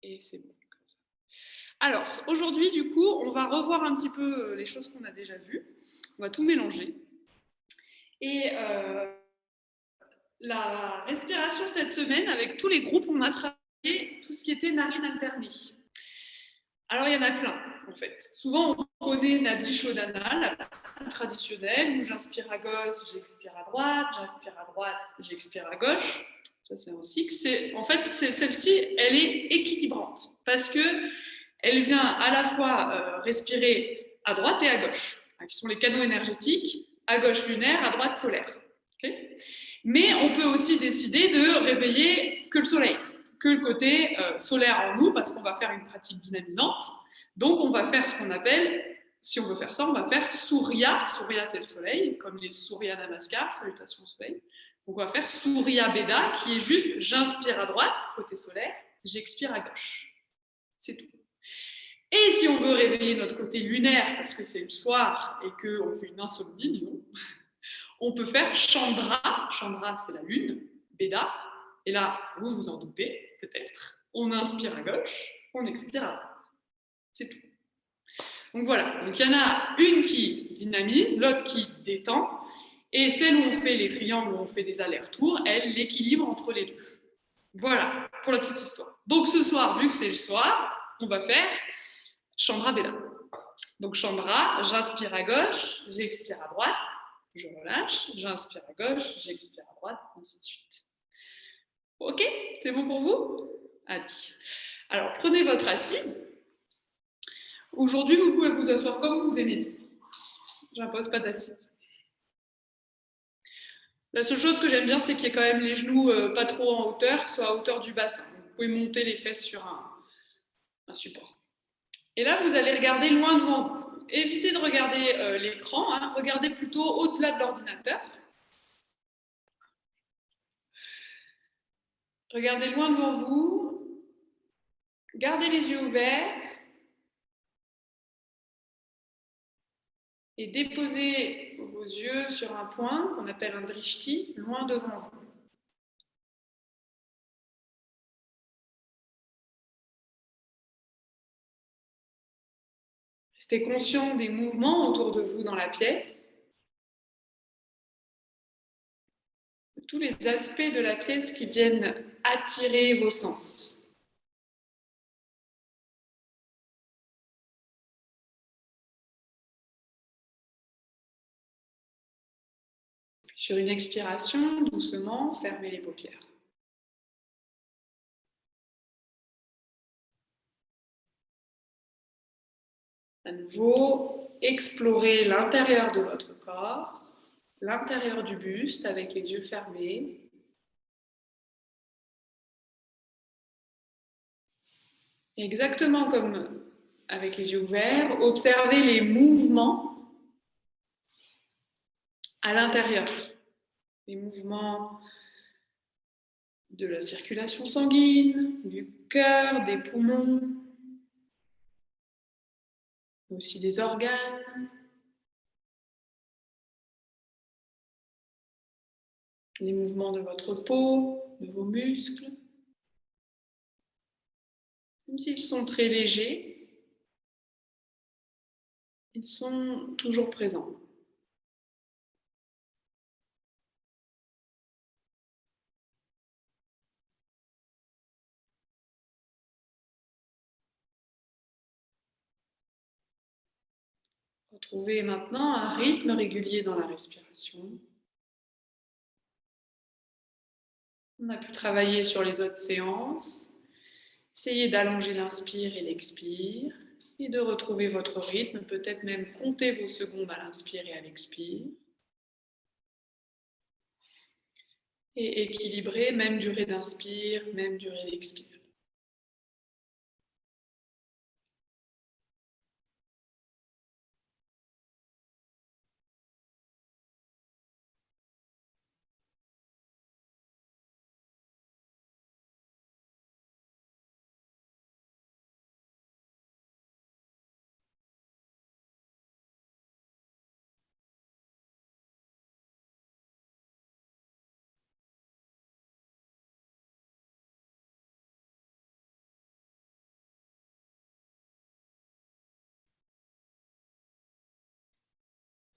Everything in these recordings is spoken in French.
Et c'est bon. Comme ça. Alors, aujourd'hui, du coup, on va revoir un petit peu les choses qu'on a déjà vues. On va tout mélanger. Et la respiration cette semaine, avec tous les groupes, on a travaillé tout ce qui était narines alternées. Alors, il y en a plein, en fait. Souvent, on connaît Nadi Shodhana, la plus traditionnelle, où j'inspire à gauche, j'expire à droite, j'inspire à droite, j'expire à gauche. Ça, c'est un cycle. En fait, celle-ci, elle est équilibrante, parce que elle vient à la fois respirer à droite et à gauche, qui sont les canaux énergétiques, à gauche lunaire, à droite solaire. Okay. Mais on peut aussi décider de réveiller que le soleil, que le côté solaire en nous, parce qu'on va faire une pratique dynamisante. Donc on va faire ce qu'on appelle, si on veut faire ça, on va faire Surya. Surya, c'est le soleil, comme les Surya Namaskar, salutations au soleil. Donc on va faire Surya Beda, qui est juste j'inspire à droite, côté solaire, j'expire à gauche. C'est tout. Et si on veut réveiller notre côté lunaire, parce que c'est le soir et qu'on fait une insomnie, disons, on peut faire Chandra. Chandra, c'est la lune, Beda. Et là, vous vous en doutez, peut-être. On inspire à gauche, on expire à droite. C'est tout. Donc voilà. Donc il y en a une qui dynamise, l'autre qui détend. Et celle où on fait les triangles, où on fait des allers-retours, elle l'équilibre entre les deux. Voilà, pour la petite histoire. Donc ce soir, vu que c'est le soir, on va faire Chandra Beda. Donc Chandra, j'inspire à gauche, j'expire à droite, je relâche, j'inspire à gauche, j'expire à droite, ainsi de suite. Ok, c'est bon pour vous? Allez. Alors prenez votre assise. Aujourd'hui, vous pouvez vous asseoir comme vous aimez. Je n'impose pas d'assise. La seule chose que j'aime bien, c'est qu'il y ait quand même les genoux pas trop en hauteur, qu'ils soient à hauteur du bassin. Vous pouvez monter les fesses sur un support. Et là, vous allez regarder loin devant vous. Évitez de regarder l'écran, hein. Regardez plutôt au-delà de l'ordinateur. Regardez loin devant vous. Gardez les yeux ouverts. Et déposez vos yeux sur un point qu'on appelle un drishti, loin devant vous. Restez conscient des mouvements autour de vous dans la pièce, de tous les aspects de la pièce qui viennent attirer vos sens. Puis sur une expiration, doucement, fermez les paupières. À nouveau, explorez l'intérieur de votre corps, l'intérieur du buste avec les yeux fermés. Exactement comme avec les yeux ouverts, observez les mouvements à l'intérieur. Les mouvements de la circulation sanguine, du cœur, des poumons, aussi des organes, les mouvements de votre peau, de vos muscles. Même s'ils sont très légers, ils sont toujours présents. Retrouvez maintenant un rythme régulier dans la respiration. On a pu travailler sur les autres séances. Essayez d'allonger l'inspire et l'expire et de retrouver votre rythme, peut-être même compter vos secondes à l'inspire et à l'expire. Et équilibrer, même durée d'inspire, même durée d'expire.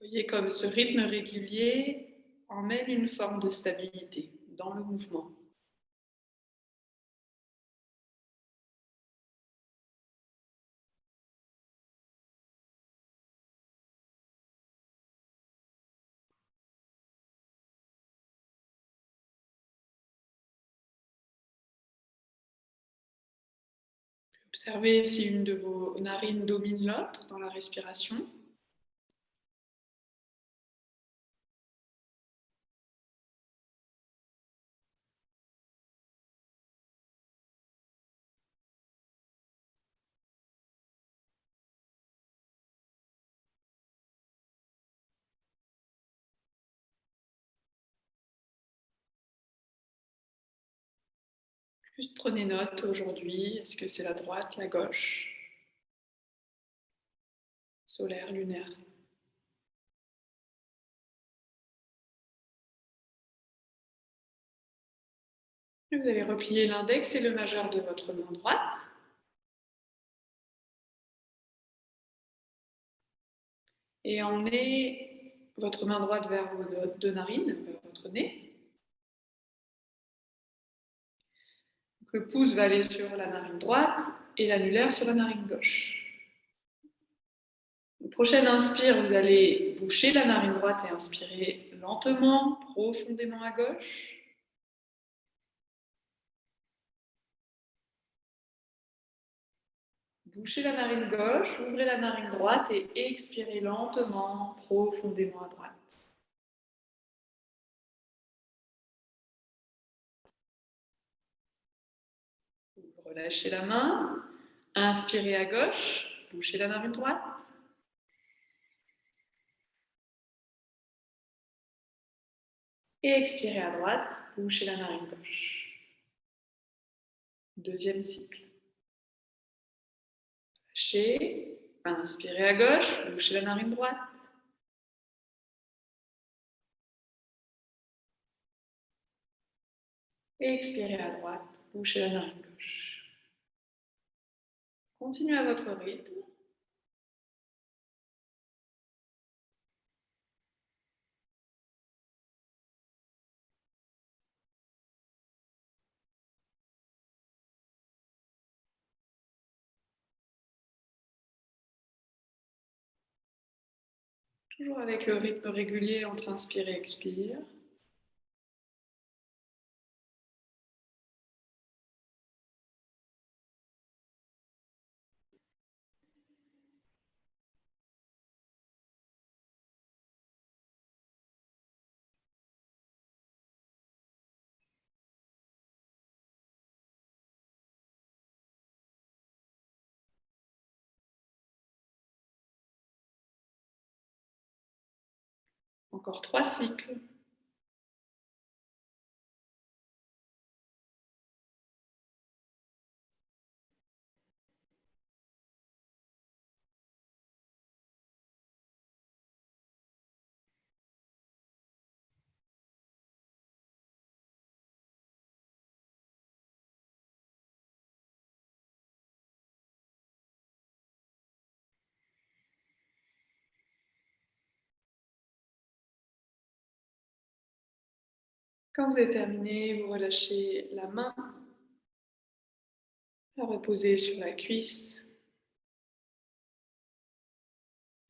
Voyez comme ce rythme régulier emmène une forme de stabilité dans le mouvement. Observez si une de vos narines domine l'autre dans la respiration. Juste prenez note aujourd'hui, est-ce que c'est la droite, la gauche, solaire, lunaire? Vous allez replier l'index et le majeur de votre main droite. Et emmenez votre main droite vers vos deux narines, vers votre nez. Le pouce va aller sur la narine droite et l'annulaire sur la narine gauche. Prochaine inspire, vous allez boucher la narine droite et inspirer lentement, profondément à gauche. Bouchez la narine gauche, ouvrez la narine droite et expirez lentement, profondément à droite. Relâchez la main, inspirez à gauche, bouchez la narine droite. Et expirez à droite, bouchez la narine gauche. Deuxième cycle. Lâchez, inspirez à gauche, bouchez la narine droite. Et expirez à droite, bouchez la narine gauche. Continuez à votre rythme. Toujours avec le rythme régulier entre inspire et expire. Encore 3 cycles. Quand vous avez terminé, vous relâchez la main, la reposez sur la cuisse.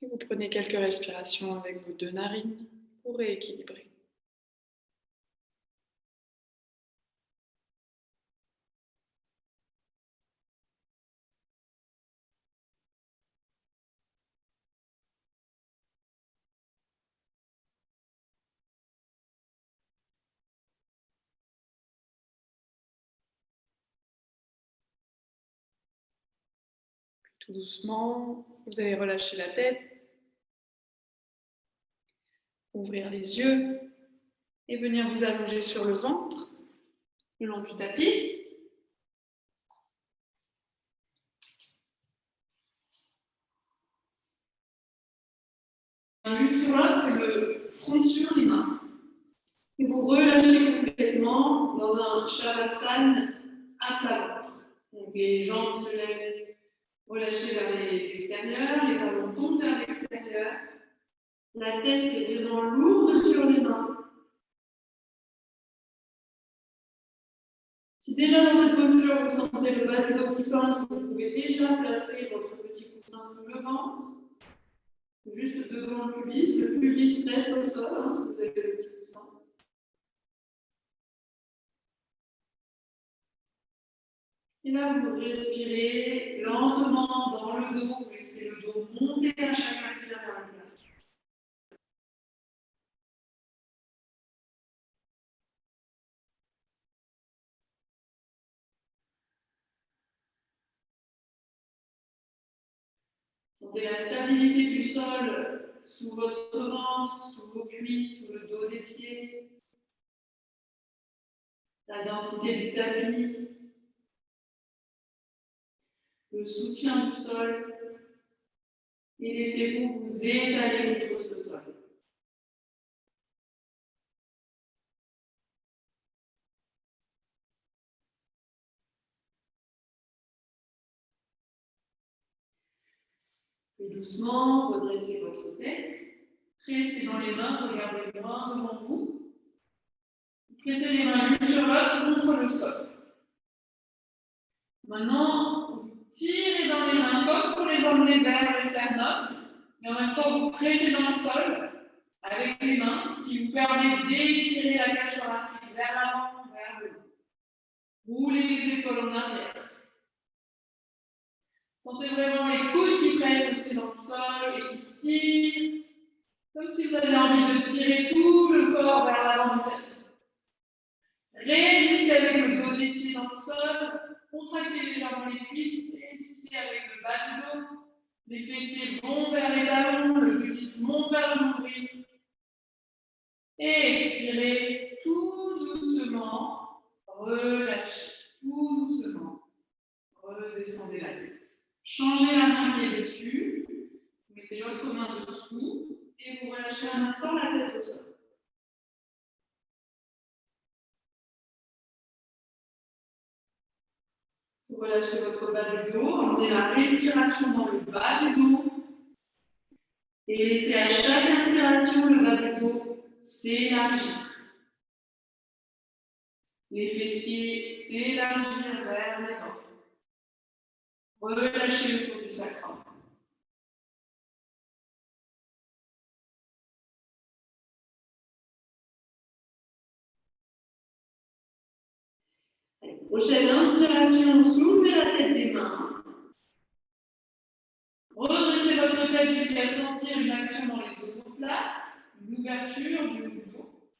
Et vous prenez quelques respirations avec vos deux narines pour rééquilibrer. Tout doucement, vous allez relâcher la tête, ouvrir les yeux et venir vous allonger sur le ventre, le long du tapis. L'une sur l'autre et le front sur les mains. Et vous relâchez complètement dans un Shavasana à plat ventre. Donc les jambes se laissent relâcher vers les extérieurs, les ballons tombent vers l'extérieur. La tête est vraiment lourde sur les mains. Si déjà dans cette posture vous sentez le bas du dos qui pince, vous pouvez déjà placer votre petit coussin sous le ventre, juste devant le pubis. Le pubis reste au sol hein, si vous avez le petit coussin. Et là, vous respirez lentement dans le dos, vous laissez le dos monter à chaque inspiration vers le plafond. Sentez la stabilité du sol sous votre ventre, sous vos cuisses, sous le dos des pieds. La densité du tapis. Le soutien du sol. Et laissez-vous vous étaler contre ce sol. Puis doucement, redressez votre tête. Pressez dans les mains, regardez les mains devant vous. Pressez les mains l'une sur l'autre contre le sol. Maintenant, vous tirez dans les mains comme pour les emmener vers le sternum, mais en même temps, vous pressez dans le sol avec les mains, ce qui vous permet d'étirer la cage thoracique vers l'avant, vers le haut. Roulez les épaules en arrière. Sentez vraiment les coudes qui pressent aussi dans le sol et qui tirent, comme si vous aviez envie de tirer tout le corps vers l'avant du tapis. Résistez avec le dos des pieds dans le sol, contractez légèrement les cuisses, résistez avec le bas du dos. Les fessiers vont vers les talons, le pubis monte vers le nombril. Et expirez tout doucement, relâchez tout doucement, redescendez la tête. Changez la main qui est dessus, mettez l'autre main dessous et vous relâchez un instant la tête au sol. Vous relâchez votre bas du dos, emmenez la respiration dans le bas du dos et laissez à chaque inspiration le bas du dos s'élargir. Les fessiers s'élargir vers les dents. Relâchez le tour du sacrum. Prochaine inspiration, soulevez la tête des mains. Redressez votre tête jusqu'à sentir une action dans les omoplates, une ouverture du haut du dos.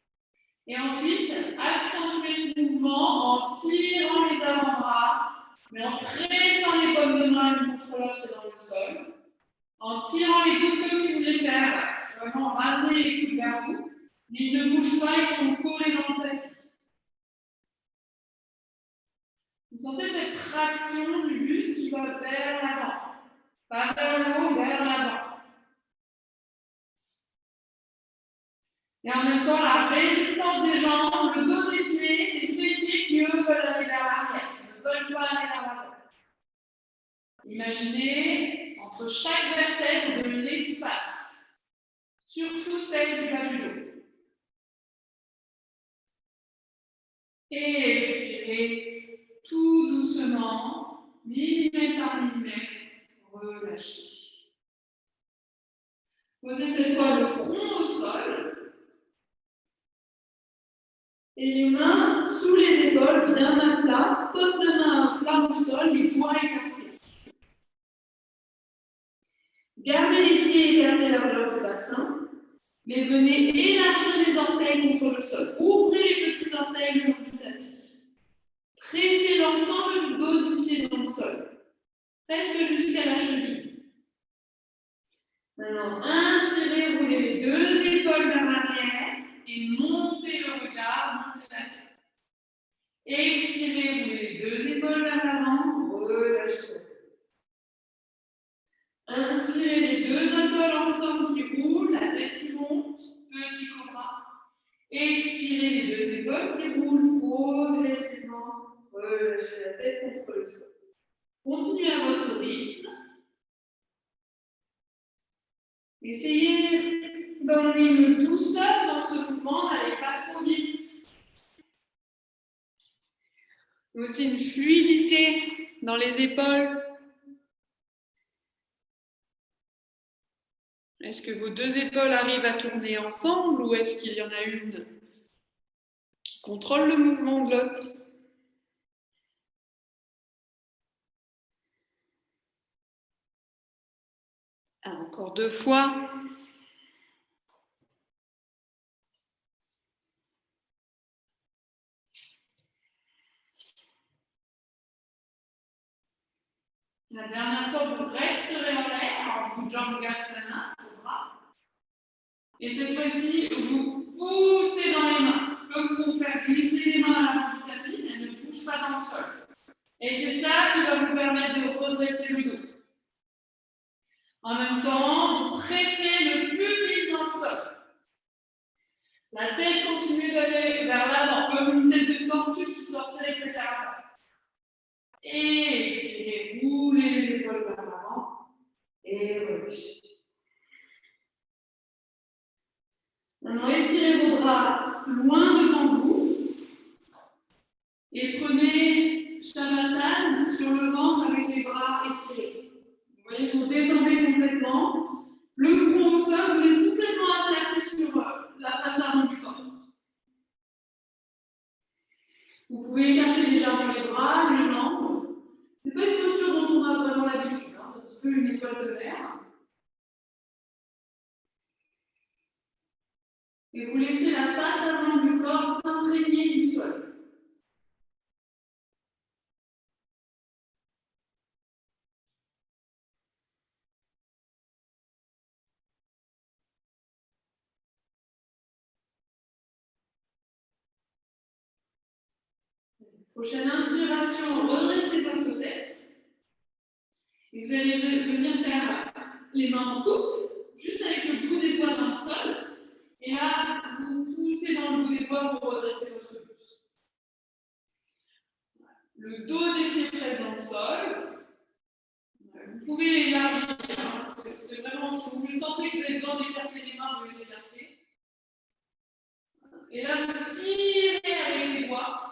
Et ensuite, accentuez ce mouvement en tirant les avant-bras, mais en pressant les paumes de main l'une contre l'autre dans le sol, en tirant les coudes comme si vous voulez faire vraiment ramener les coudes vers vous, mais ils ne bougent pas, ils sont collés dans le tapis. Vous sentez cette traction du buste qui va vers l'avant, pas vers le haut, vers l'avant. Et en même temps, la résistance des jambes, le dos des pieds, les fessiers qui, eux, veulent aller vers l'arrière, ne veulent pas aller vers l'avant. Imaginez, entre chaque vertèbre, de l'espace, surtout celle du bas du dos. Et expirez tout doucement, millimètre par millimètre, relâchez. Posez cette fois le front au sol. Et les mains sous les épaules, bien à plat, paume de main à plat au sol, les poings écartés. Gardez les pieds écartés largeur du bassin, mais venez élargir les orteils contre le sol. Ouvrez les petits orteils le long du tapis. Pressez l'ensemble du dos du pied dans le sol, presque jusqu'à la cheville. Maintenant, inspirez, roulez les deux épaules vers l'arrière et montez le regard, montez la tête. Expirez, roulez les deux épaules vers l'avant, relâchez. Inspirez les deux épaules ensemble qui roulent, la tête qui monte, petit cobra. Expirez les deux épaules qui roulent progressivement, relâchez la tête contre le sol. Continuez à votre rythme. Essayez Emmenez une douceur dans ce mouvement, n'allez pas trop vite. Mais aussi une fluidité dans les épaules. Est-ce que vos deux épaules arrivent à tourner ensemble ou est-ce qu'il y en a une qui contrôle le mouvement de l'autre? Encore 2 fois. La dernière fois, vous resterez en l'air en Bhujangasana, au bras. Et cette fois-ci, vous poussez dans les mains, comme pour faire glisser les mains à l'avant du tapis, elles ne bougent pas dans le sol. Et c'est ça qui va vous permettre de redresser le dos. En même temps, vous pressez le pubis dans le sol. La tête continue d'aller vers l'avant, comme une tête de tortue qui sortirait de sa carapace. Et expirez, roulez les épaules vers l'avant et relâchez. Maintenant, étirez vos bras loin devant vous et prenez Shavasana sur le ventre avec les bras étirés. Vous voyez, vous détendez complètement. Le front au sol, vous êtes complètement aplati sur la face avant du corps. Vous pouvez écarter légèrement les bras, les jambes. Ce n'est pas une posture dont on a vraiment l'habitude, hein. C'est un petit peu une étoile de verre. Et vous laissez la face avant du corps s'imprégner du sol. Prochaine inspiration, redressez votre tête. Et vous allez venir faire les mains en coupe, juste avec le bout des doigts dans le sol. Et là, vous poussez dans le bout des doigts pour redresser votre buste. Le dos des pieds presse dans le sol. Vous pouvez élargir. Hein. C'est vraiment, si vous le sentez que vous avez besoin d'écarter les mains, vous les écartez. Et là, vous tirez avec les doigts.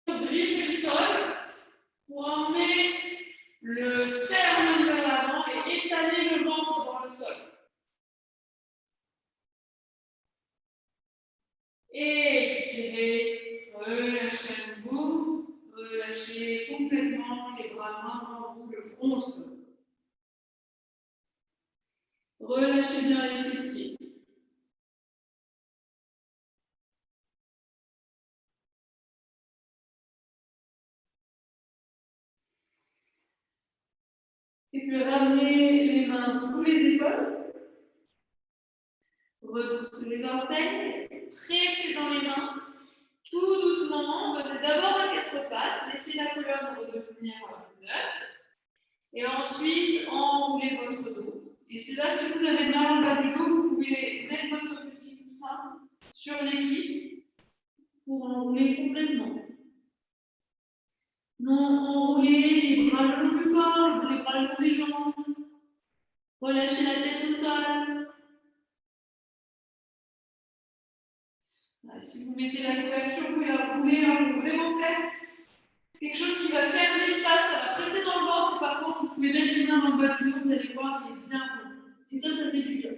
Griffez le sol pour emmener le sternum vers l'avant et étaler le ventre dans le sol. Et expirez, relâchez à nouveau, relâchez complètement les bras mains devant vous, le front au sol. Relâchez bien les fessiers. Et puis ramenez les mains sous les épaules. Retroussez les orteils, pressez dans les mains. Tout doucement, venez d'abord à 4 pattes, laissez la colonne redevenir neutre. Et ensuite, enroulez votre dos. Et c'est là, si vous avez mal en bas du dos, vous pouvez mettre votre petit coussin sur les cuisses pour enrouler complètement. Non, enroulez les bras le long du corps, les bras le long des jambes. Relâchez la tête au sol. Si vous mettez la couverture, vous pouvez la rouler pour vraiment faire quelque chose qui va faire l'espace, ça va presser dans le ventre. Par contre, vous pouvez mettre les mains dans le bas du dos, vous allez voir, il est bien rond. Et ça fait du bien.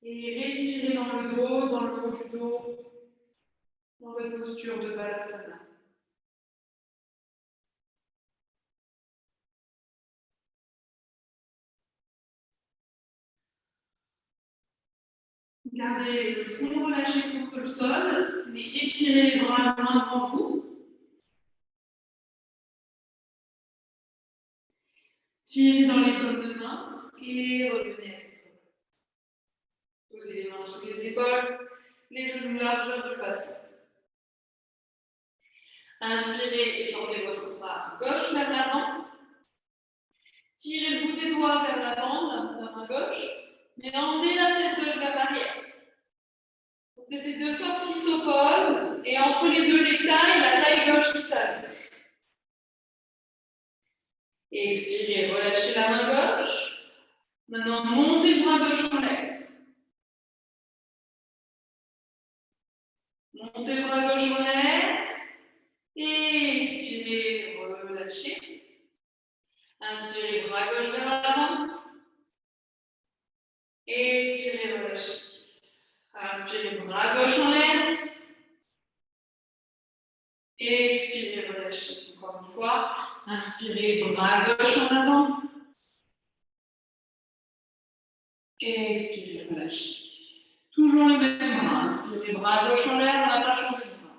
Et respirez dans le dos, dans le haut du dos, dans votre posture de Balasana. Gardez le front relâché contre le sol, mais étirez les bras loin devant vous. Tirez dans les paumes de main et revenez à quatre mains. Posez les mains sur les épaules, les genoux largeur du bassin. Inspirez, étendez votre bras gauche vers l'avant. Tirez le bout des doigts vers l'avant, la main gauche, mais emmenez la fesse gauche vers l'arrière. Donc, ces deux forces qui s'opposent, et entre les deux, les tailles, la taille gauche qui s'allonge. Et expirez, relâchez la main gauche. Maintenant, montez le bras gauche en l'air. Montez le bras gauche en l'air. Et expirez, relâchez. Inspirez, bras gauche vers l'avant. Expirez, relâchez. Inspirez, bras gauche en l'air. Expirez, relâchez. Encore une fois. Inspirez, bras gauche en avant. Expirez, relâchez. Toujours le même bras. Inspirez, bras gauche en l'air. On n'a pas changé de bras.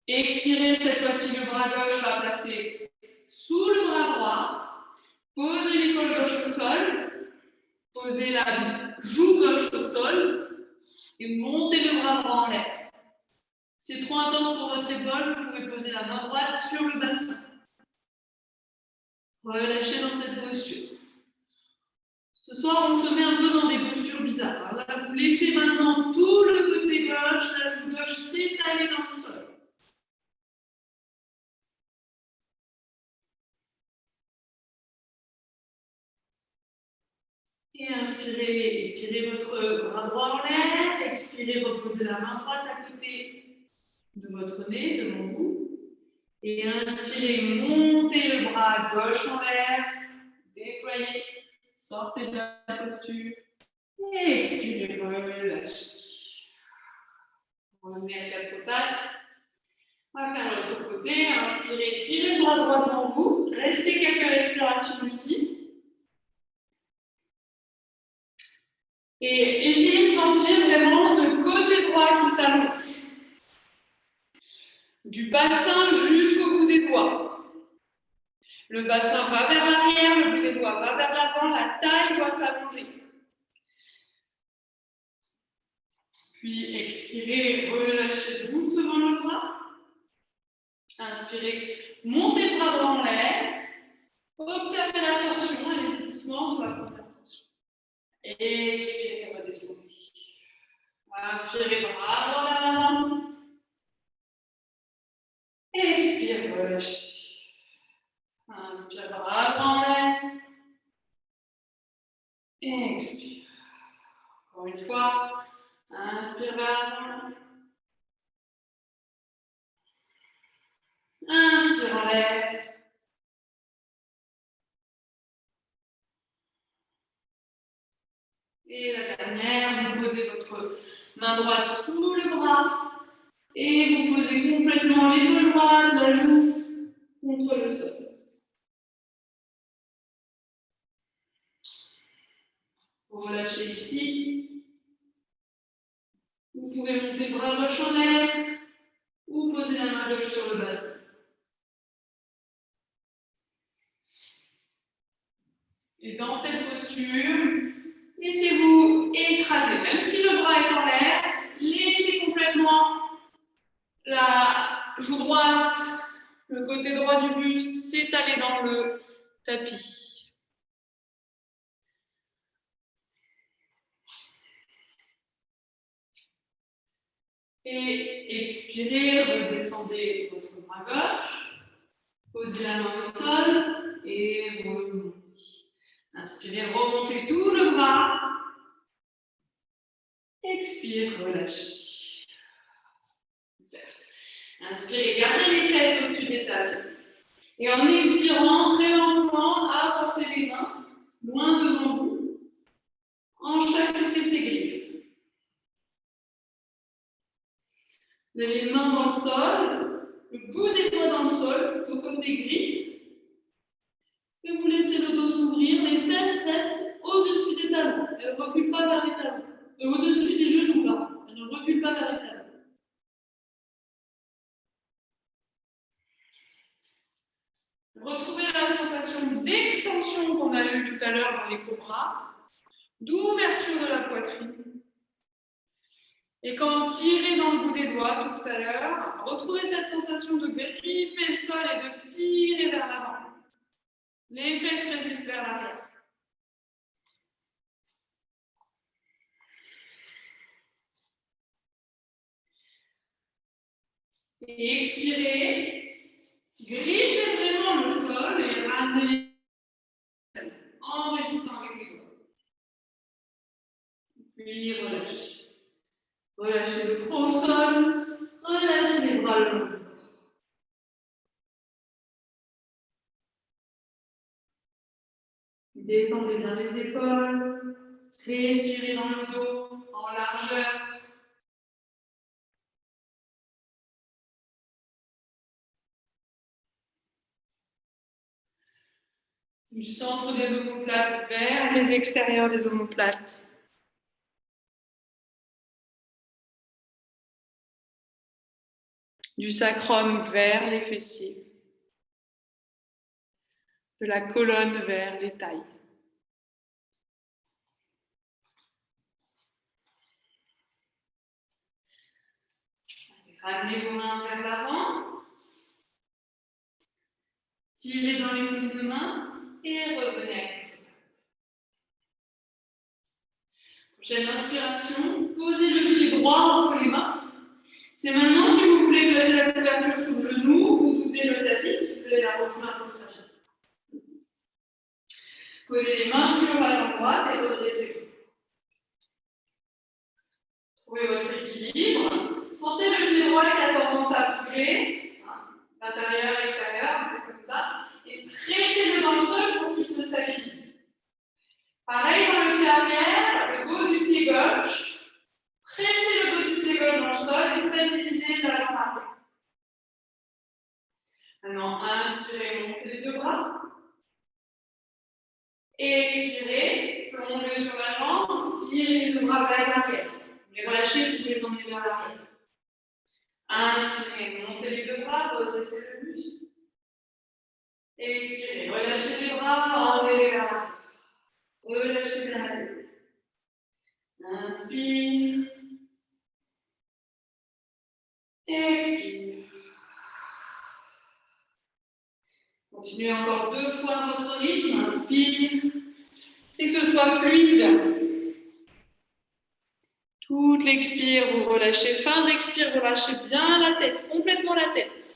Expirez, cette fois-ci, le bras gauche va passer sous le bras droit. Posez l'épaule gauche au sol. Posez la joue gauche au sol. Et montez le bras droit en l'air. Si c'est trop intense pour votre épaule, vous pouvez poser la main droite sur le bassin. Relâchez dans cette posture. Ce soir, on se met un peu dans des postures bizarres. Alors là, vous laissez maintenant tout le côté gauche, la joue gauche s'étaler dans le sol. Et inspirez, étirez votre bras droit en l'air. Expirez, reposez la main droite à côté de votre nez, devant vous. Et inspirez, montez le bras gauche en l'air. Déployez, sortez de la posture. Et expirez, relâchez. On remet à quatre pattes. On va faire l'autre côté. Inspirez, tirez le bras droit devant vous. Restez quelques respirations ici. Et essayez de sentir vraiment ce côté droit qui s'allonge. Du bassin jusqu'au bout des doigts. Le bassin va vers l'arrière, le bout des doigts va vers l'avant, la taille doit s'allonger. Puis expirez, relâchez doucement le bras. Inspirez, montez le bras droit en l'air. Observez la tension, allez-y doucement sur la première tension. Et expirez, redescendez. Inspirez, bras droit vers l'avant. Expirez, relâchez. Inspire, bras droit en l'air. Expire. Encore une fois. Inspire vers l'avant. Inspire en l'air. Et la dernière, vous posez votre main droite sous le bras et vous posez complètement l'épaule droite, la joue contre le sol. Vous relâchez ici. Vous pouvez monter le bras gauche en l'air ou poser la main gauche sur le bassin. Et dans cette posture, laissez-vous écraser. Même si le bras est en l'air, laissez complètement la joue droite, le côté droit du buste s'étaler dans le tapis. Et expirez, redescendez votre bras gauche, posez la main au sol et remontez. Inspirez, remontez tout le bras. Expire, relâchez. Super. Inspirez, gardez les fesses au-dessus des talons. Et en expirant, très lentement, avancez les mains loin devant vous, en chaque fesse et griffe. Vous avez les mains dans le sol, le bout des doigts dans le sol, plutôt comme des griffes. Et vous laissez le dos s'ouvrir, les fesses restent au-dessus des talons. Elles ne reculent pas vers les talons. Au-dessus des genoux, pardon. Elles ne reculent pas vers les talons. Retrouvez la sensation d'extension qu'on a eue tout à l'heure dans les cobras, d'ouverture de la poitrine. Et quand tirez dans le bout des doigts tout à l'heure, retrouvez cette sensation de griffer le sol et de tirer vers l'avant. Les fesses résistent vers l'arrière. Et expirez. Griffez vraiment le sol et ramenez en résistant avec les doigts. Puis relâchez. Relâchez le front au sol, relâchez les bras le long du corps. Détendez bien les épaules, respirez dans le dos en largeur. Du centre des omoplates vers les extérieurs des omoplates. Du sacrum vers les fessiers. De la colonne vers les tailles. Ramenez vos mains vers l'avant. Tirez dans les paumes de main et revenez à quatre pattes. Prochaine inspiration, posez le pied droit entre les mains. C'est maintenant, si vous voulez placer la couverture sous le genou, vous doublez le tapis si vous avez la roche un peu fragile. Posez les mains sur la jambe droite et redressez-vous. Trouvez votre équilibre. Sentez le pied droit qui a tendance à bouger, l'intérieur, extérieur, un peu comme ça, et pressez-le dans le sol pour qu'il se stabilise. Pareil dans le pied arrière, le dos du pied gauche, pressez le dos du pied gauche dans le sol et stabilisez la jambe arrière. Maintenant, inspirez, montez les deux bras. Expirez, plongez sur la jambe, tirez les deux bras vers l'arrière. Les relâchez, vous les emmenez vers l'arrière. Inspirez, montez les deux bras, redressez le buste. Expirez, relâchez les bras, enlevez vers l'arrière. Relâchez bien la tête. Inspire. Expire. Continuez encore 2 fois à votre rythme. Inspire. Et que ce soit fluide. Toute l'expire, vous relâchez. Fin d'expire, vous relâchez bien la tête, complètement la tête.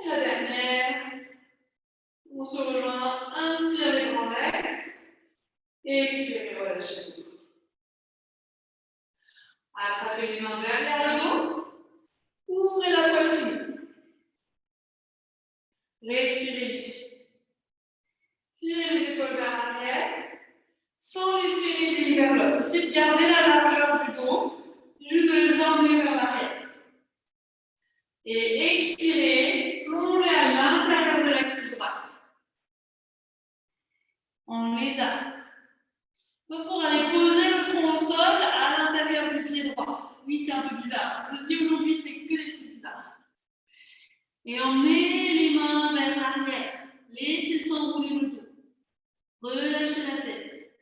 Et la dernière. On se rejoint. Inspirez les grands legs. Expirez, relâchez. Attrapez les mains derrière le dos. Ouvrez la poitrine. Respirez ici. Tirez les épaules vers l'arrière, sans les serrer l'une vers l'autre. Essayez de garder la largeur du dos, juste de les emmener vers l'arrière. Et expirez, plongez à l'intérieur de la cuisse droite. En lézard. Donc pour aller poser le front au sol à l'intérieur du pied droit. Oui, c'est un peu bizarre. Je vous dis aujourd'hui, c'est que des trucs bizarres. Et emmenez les mains vers l'arrière. Laissez s'enrouler le dos. Relâchez la tête.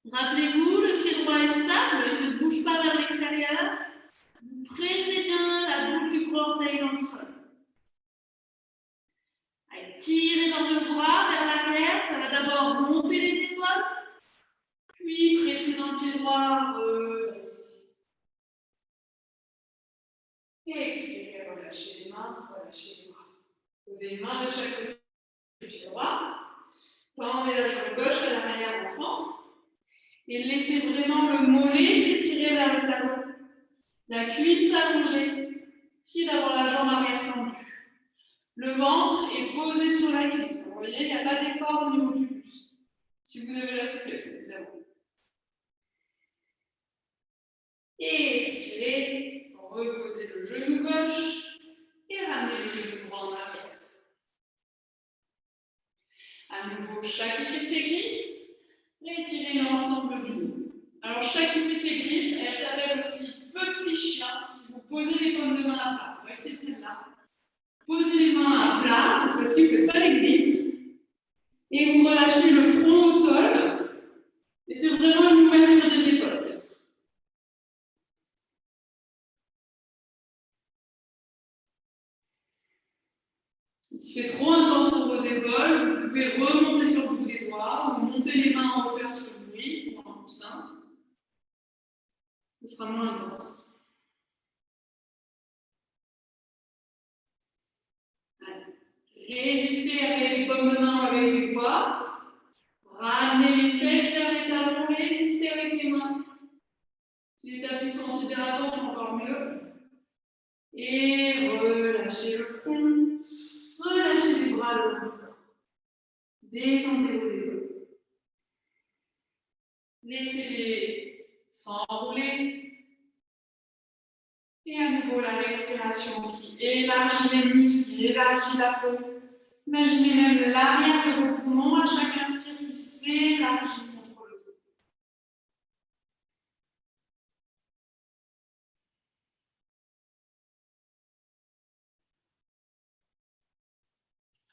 Rappelez-vous, le pied droit est stable, il ne bouge pas vers l'extérieur. Vous pressez bien la boucle du gros orteil dans le sol. Allez, tirez dans le bras vers l'arrière, ça va d'abord monter les épaules, puis pressez dans le pied droit, redressez. Et expirez, relâchez les mains, relâchez les bras. Posez les mains de chaque côté du pied droit. Tendez la jambe gauche à l'arrière en fente. Et laissez vraiment le mollet s'étirer vers le talon. La cuisse allongée. Essayez d'avoir la jambe arrière tendue. Le ventre est posé sur la cuisse. Vous voyez, il n'y a pas d'effort au niveau du buste. Si vous avez la souplesse, évidemment. Et expirez. Reposez le genou gauche et ramenez le genou droit en arrière. À nouveau, chat qui fait ses griffes. Retirez l'ensemble du dos. Alors, chat qui fait ses griffes, elle s'appelle aussi petit chien. Si vous posez les paumes de main à plat, on va essayer celle-là. Posez les mains à plat, cette fois-ci, vous ne faites pas les griffes. Et vous relâchez le front au sol. Et c'est vraiment une ouverture des épaules, celle-ci. Si c'est trop intense pour vos épaules, vous pouvez remonter sur le bout des doigts ou monter les mains en hauteur sur le lit ou en coussin. Ce sera moins intense. Résistez avec les paumes de main ou avec les doigts. Ramenez les fesses vers les talons, résistez avec les mains. Si les tapis sont antidérapants, c'est encore mieux. Et relâchez le front. Relâchez les bras le long du corps. Détendez vos épaules. Laissez-les s'enrouler. Et à nouveau, la respiration qui élargit les muscles, qui élargit la peau. Imaginez même l'arrière de vos poumons à chaque inspire qui s'élargit contre le dos.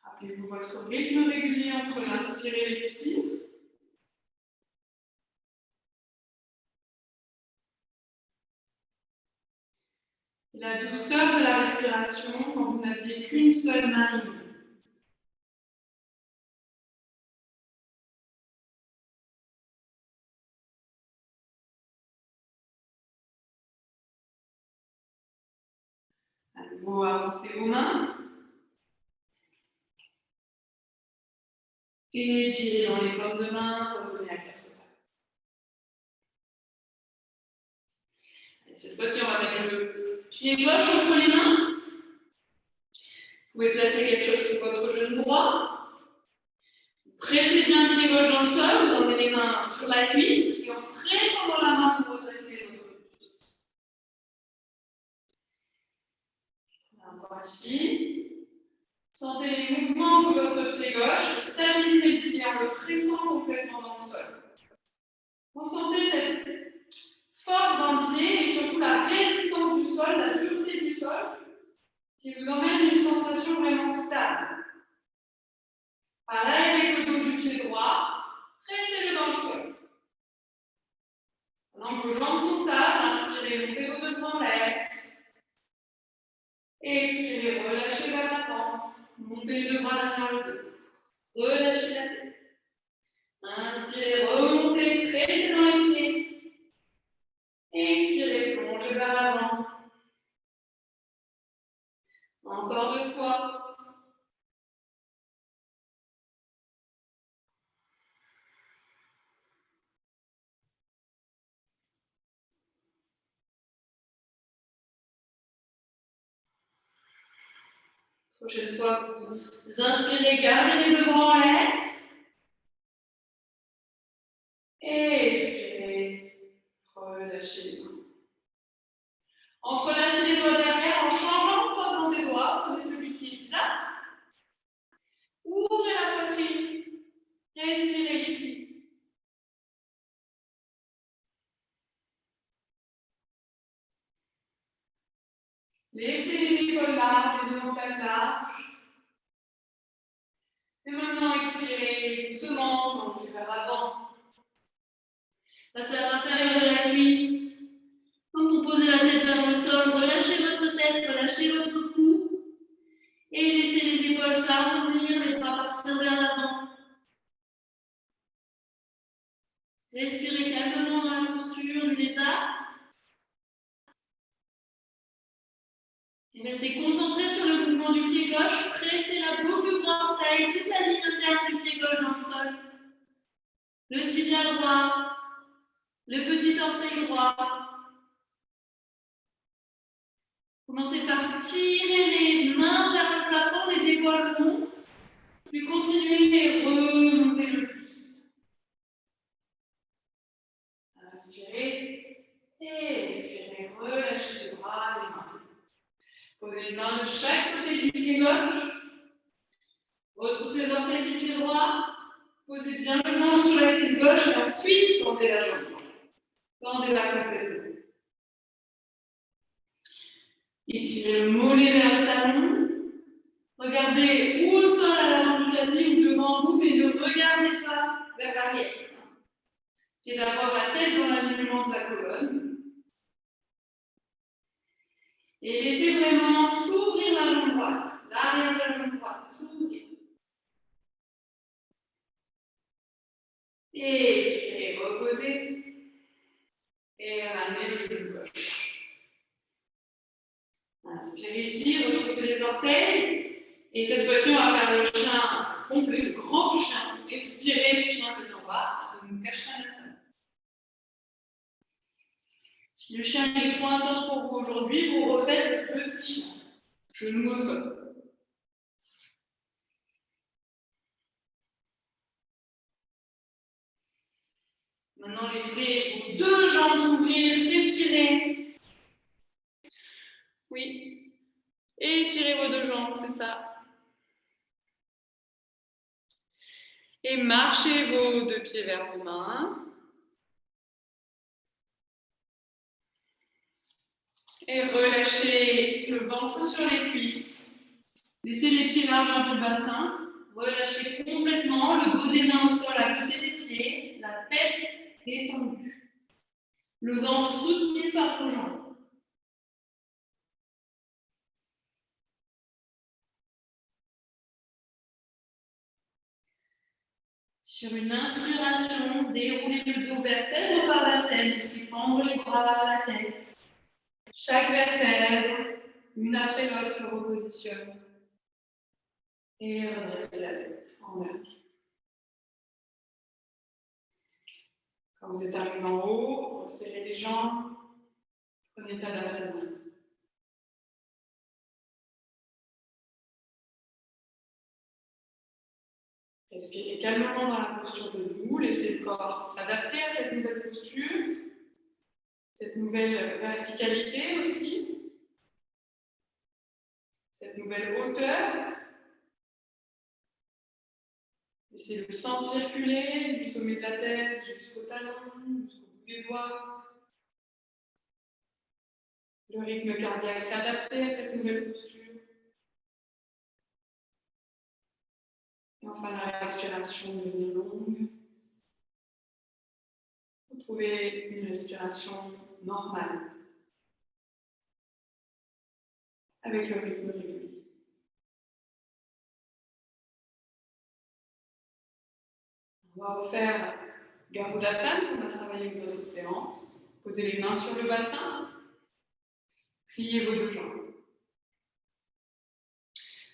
Rappelez-vous votre rythme régulier entre l'inspire et l'expire. La douceur de la respiration quand vous n'aviez qu'une seule narine. À nouveau, avancez vos mains. Et tirez dans les paumes de main, revenez à quatre pattes. Cette fois-ci, on va mettre le pied gauche entre les mains. Vous pouvez placer quelque chose sur votre genou droit. Pressez bien le pied gauche dans le sol, vous emmenez les mains sur la cuisse et en pressant dans la main, vous redressez votre buste. Encore ici. Sentez les mouvements sous votre pied gauche, stabilisez le pied en le pressant complètement dans le sol. Ressentez cette force dans le pied et surtout la résistance du sol, la dureté du sol, qui vous emmène une sensation vraiment stable. Pareil avec le dos du pied droit, pressez-le dans le sol. Pendant que vos jambes sont stables, inspirez, montez vos deux bras en l'air. Expirez, relâchez vers l'avant. Montez les deux bras derrière le dos. Relâchez la tête. Inspirez, remontez, pressez dans les pieds. Expirez, plongez vers l'avant. Encore deux fois. Prochaine fois, vous inspirez, gardez les deux bras en l'air. Et expirez, relâchez les mains. Entrelacez les doigts derrière en changeant le croisement des doigts. Prenez celui qui est bizarre. Ouvrez la poitrine. Respirez ici. Laissez les épaules larges, les omoplates larges. Et maintenant, expirez doucement, plongez vers l'avant. Passez à l'intérieur de la cuisse. Quand vous posez la tête vers le sol, relâchez votre tête, relâchez votre cou. Et laissez les épaules s'arrondir, les bras partir vers l'avant. Respirez calmement dans la posture du lézard. Et restez concentré sur le mouvement du pied gauche. Pressez la boucle du grand orteil, toute la ligne interne du pied gauche dans le sol. Le tibia droit, le petit orteil droit. Commencez par tirer les mains vers le plafond, les épaules montent. Puis continuez et remontez le buste. Inspirez et expirez. Relâchez les bras, les mains. Posez les mains de chaque côté du pied gauche. Retroussez les orteils du pied droit. Posez bien le manche sur la cuisse gauche et ensuite tendez la jambe droite. Tendez-la complètement. Étirez le mollet vers le talon. Regardez ou au sol à l'avant du tapis ou devant vous, mais ne regardez pas vers l'arrière. C'est d'avoir la tête dans l'alignement de la colonne. Et laissez vraiment s'ouvrir la jambe droite. L'arrière de la jambe droite, s'ouvrir. Et expirez, reposez. Et ramenez le genou les orteils. Et cette fois-ci, on va faire le chien complet, le grand chien. Expirez, chien de en bas, Kastanasana. Si le chien est trop intense pour vous aujourd'hui, vous refaites le petit chien. Genou au sol. Maintenant, laissez vos deux jambes s'ouvrir, s'étirer. Oui. Et étirez vos deux jambes, c'est ça. Et marchez vos deux pieds vers vos mains. Et relâchez le ventre sur les cuisses. Laissez les pieds largeur du bassin. Relâchez complètement le dos des mains au sol à côté des pieds, la tête détendue. Le ventre soutenu par vos jambes. Sur une inspiration, déroulez le dos vertèbre par vertèbre, laissez pendre les bras vers la tête. Chaque vertèbre, une après l'autre, se repositionne. Et redressez la tête en l'air. Quand vous êtes arrivé en haut, resserrez les jambes, prenez Tadasana. Respirez calmement dans la posture debout, laissez le corps s'adapter à cette nouvelle posture, cette nouvelle verticalité aussi, cette nouvelle hauteur. Laissez le sang circuler du sommet de la tête jusqu'au talon, jusqu'au bout des doigts. Le rythme cardiaque s'adapter à cette nouvelle posture. Et enfin, la respiration devient longue. Retrouvez une respiration normale, avec le rythme régulier. On va refaire Garudasana, on a travaillé aux autres séances. Posez les mains sur le bassin, pliez vos deux jambes.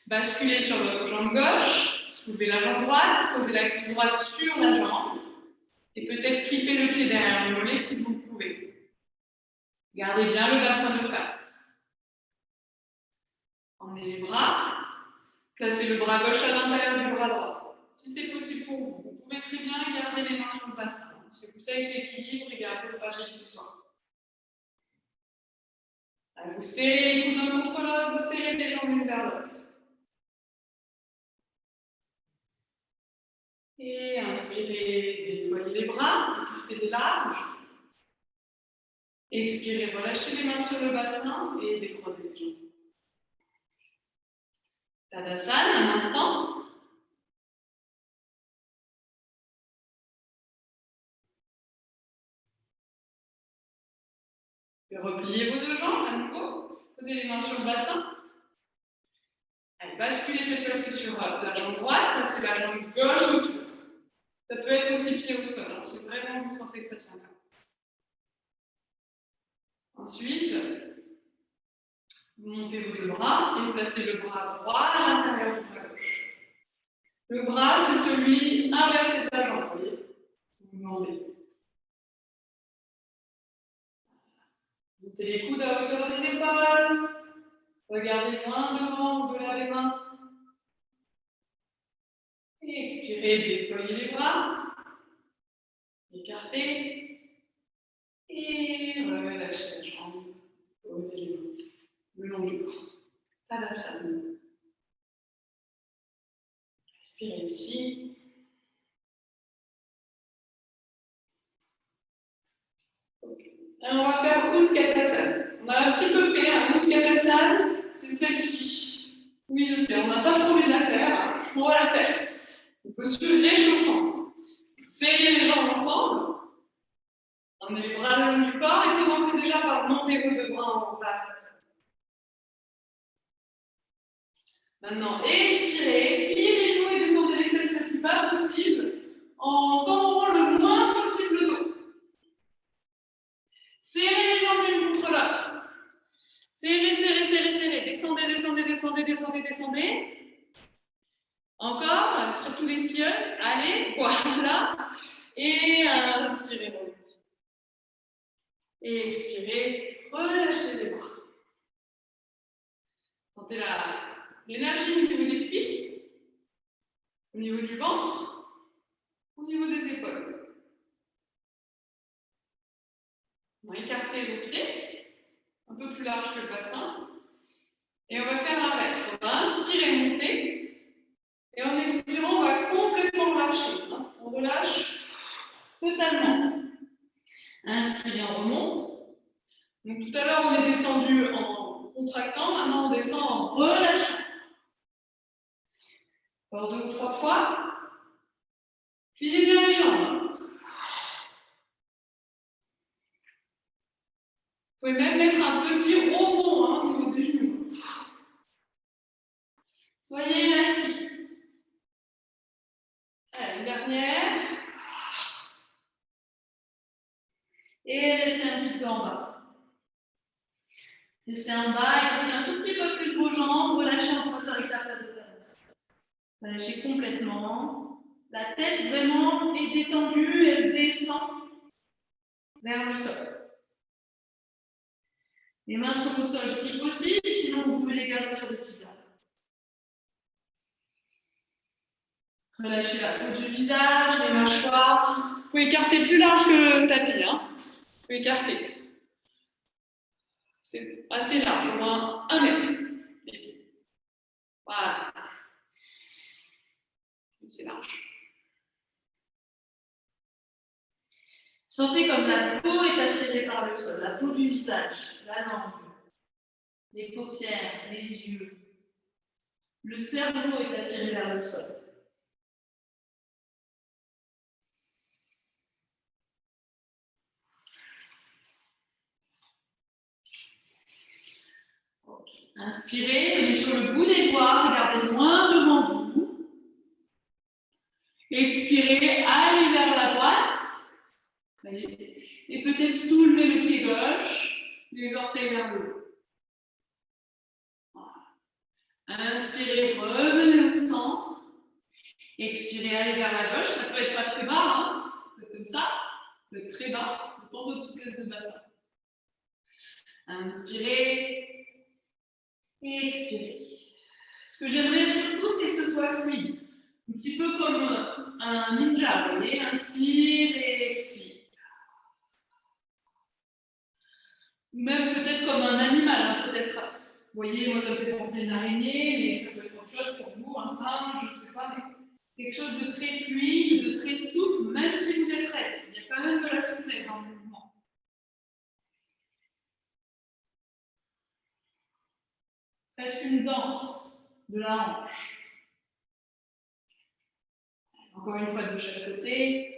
Basculez sur votre jambe gauche, soulevez la jambe droite, posez la cuisse droite sur la jambe et peut-être clipper le pied derrière le mollet si vous le pouvez. Gardez bien le bassin de face. Emmenez les bras, placez le bras gauche à l'intérieur du bras droit. Si c'est possible pour vous, vous pouvez très bien garder les mains sur le bassin. Si vous savez que l'équilibre est un peu fragile ce soir. Vous serrez les coudes l'un contre l'autre, vous serrez les jambes l'une vers l'autre. Et inspirez, déployez les bras, écartez les larges. Expirez, relâchez les mains sur le bassin et décroisez les jambes. Tadasana, un instant. Et repliez vos deux jambes à nouveau. Posez les mains sur le bassin. Allez, basculez cette fois-ci sur la jambe droite, placez la jambe gauche autour. Ça peut être aussi pied au sol, hein, si vraiment vous sentez que ça tient bien. Ensuite, vous montez vos deux bras et placez le bras droit à l'intérieur du bras gauche. Le bras, c'est celui inversé de la jambe, vous voyez. Vous demandez. Montez les coudes à hauteur des épaules. Regardez loin devant, au-delà des mains. Et expirez, déployez les bras. Écartez. Et relâchez la jambe. Posez les mains le long du corps. Tadasana. Respirez ici. Alors, on va faire Utkatasana. On a un petit peu fait un Utkatasana, c'est celle-ci. Oui, je sais, on n'a pas trop envie de la faire. On va la faire. Une posture réchauffante. Serrez les jambes ensemble. Emmenez les bras le long du corps et commencez déjà par monter vos deux bras en Vastasana. Maintenant, expirez, pliez les genoux et descendez les fesses le plus bas possible en tendant le moins possible le dos. Serrez les jambes l'une contre l'autre. Serrez, serrez, serrez, serrez. Descendez, descendez, descendez. descendez, descendez, descendez. Encore, surtout les skieurs. Allez, voilà. Et inspirez, remontez. Et expirez, relâchez les bras. Sentez l'énergie au niveau des cuisses, au niveau du ventre, au niveau des épaules. On va écarter vos pieds, un peu plus large que le bassin. Et on va faire l'inverse. On va inspirer, monter. Et en expirant, on va complètement relâcher. On relâche totalement. Inspirez, on remonte. Donc tout à l'heure, on est descendu en contractant. Maintenant, on descend en relâchant. Encore 2 ou 3 fois. Pliez bien les jambes. Vous pouvez même mettre un petit rebond au niveau des genoux. Soyez élastique. Allez, une dernière. Et restez un petit peu en bas. Restez en bas, écartez un tout petit peu plus vos jambes, relâchez un peu sa totale. Relâchez complètement. La tête vraiment est détendue, elle descend vers le sol. Les mains sont au sol si possible, sinon vous pouvez les garder sur le tibia. Relâchez la peau du visage, les mâchoires. Vous pouvez écarter plus large que le tapis. Vous pouvez écarter. C'est assez large, au moins 1 mètre. Les pieds. Voilà. C'est large. Sentez comme la peau est attirée par le sol, la peau du visage, la langue, les paupières, les yeux. Le cerveau est attiré vers le sol. Inspirez, venez sur le bout des doigts, regardez loin devant vous. Expirez, allez vers la droite. Et peut-être soulever le pied gauche, les orteils vers le haut. Voilà. Inspirez, revenez au centre. Expirez, allez vers la gauche. Ça peut être pas très bas, ça peut être comme ça, ça peut être très bas, dépend de votre souplesse de bassin. Inspirez et expirez. Ce que j'aimerais surtout, c'est que ce soit fluide. Un petit peu comme un ninja, vous voyez, inspire et expire. Même peut-être comme un animal, peut-être. Vous voyez, moi ça me fait penser à une araignée, mais ça peut être autre chose pour vous, un singe, je ne sais pas, mais quelque chose de très fluide, de très souple, même si vous êtes raide. Il y a quand même de la souplesse dans le mouvement. Presque une danse de la hanche. Encore une fois de chaque côté.